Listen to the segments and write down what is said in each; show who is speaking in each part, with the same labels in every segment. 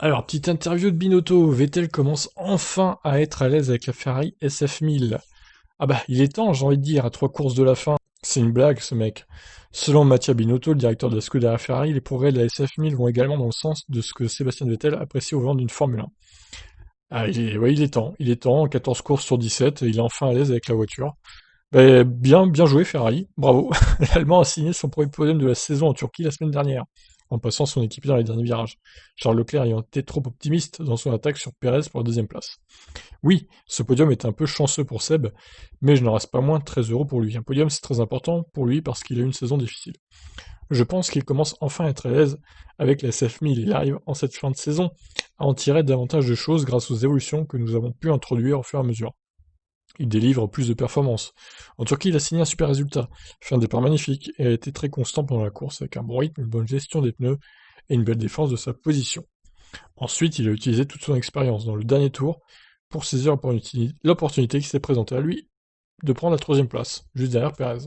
Speaker 1: Alors, petite interview de Binotto. Vettel commence enfin à être à l'aise avec la Ferrari SF1000. Ah bah, il est temps, j'ai envie de dire, à 3 courses de la fin. C'est une blague, ce mec. Selon Mattia Binotto, le directeur de la Scuderia Ferrari, les progrès de la SF1000 vont également dans le sens de ce que Sébastien Vettel apprécie au volant d'une Formule 1. Ah, ouais, il est temps. Il est temps, 14 courses sur 17, il est enfin à l'aise avec la voiture. Bien joué Ferrari, bravo. L'Allemand a signé son premier podium de la saison en Turquie la semaine dernière, en passant son équipier dans les derniers virages. Charles Leclerc ayant été trop optimiste dans son attaque sur Pérez pour la deuxième place. Oui, ce podium est un peu chanceux pour Seb, mais je n'en reste pas moins très heureux pour lui. Un podium c'est très important pour lui parce qu'il a eu une saison difficile. Je pense qu'il commence enfin à être à l'aise avec la SF1000 et il arrive en cette fin de saison à en tirer davantage de choses grâce aux évolutions que nous avons pu introduire au fur et à mesure. Il délivre plus de performances. En Turquie, il a signé un super résultat, fait un départ magnifique et a été très constant pendant la course avec un bon rythme, une bonne gestion des pneus et une belle défense de sa position. Ensuite, il a utilisé toute son expérience dans le dernier tour pour saisir l'opportunité qui s'est présentée à lui de prendre la troisième place, juste derrière Perez.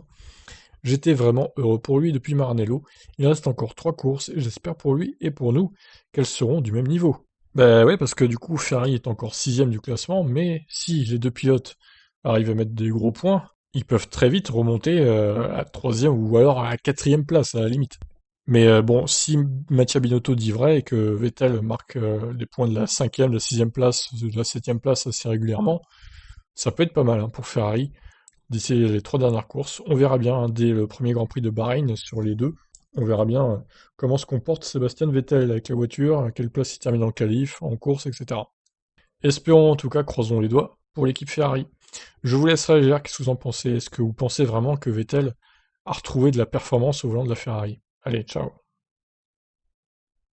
Speaker 1: J'étais vraiment heureux pour lui depuis Maranello. Il reste encore 3 courses et j'espère pour lui et pour nous qu'elles seront du même niveau. Bah ouais, parce que du coup, Ferrari est encore sixième du classement, mais si les deux pilotes arrivent à mettre des gros points, ils peuvent très vite remonter à troisième ou alors à la quatrième place à la limite. Mais bon, si Mattia Binotto dit vrai et que Vettel marque les points de la cinquième, de la sixième place, de la septième place assez régulièrement, ça peut être pas mal hein, pour Ferrari d'ici les 3 dernières courses. On verra bien hein, dès le premier Grand Prix de Bahreïn sur les deux. On verra bien comment se comporte Sébastien Vettel avec la voiture, à quelle place il termine en qualif, en course, etc. Espérons en tout cas, croisons les doigts, pour l'équipe Ferrari. Je vous laisse réagir, qu'est-ce que vous en pensez? Est-ce que vous pensez vraiment que Vettel a retrouvé de la performance au volant de la Ferrari? Allez, ciao.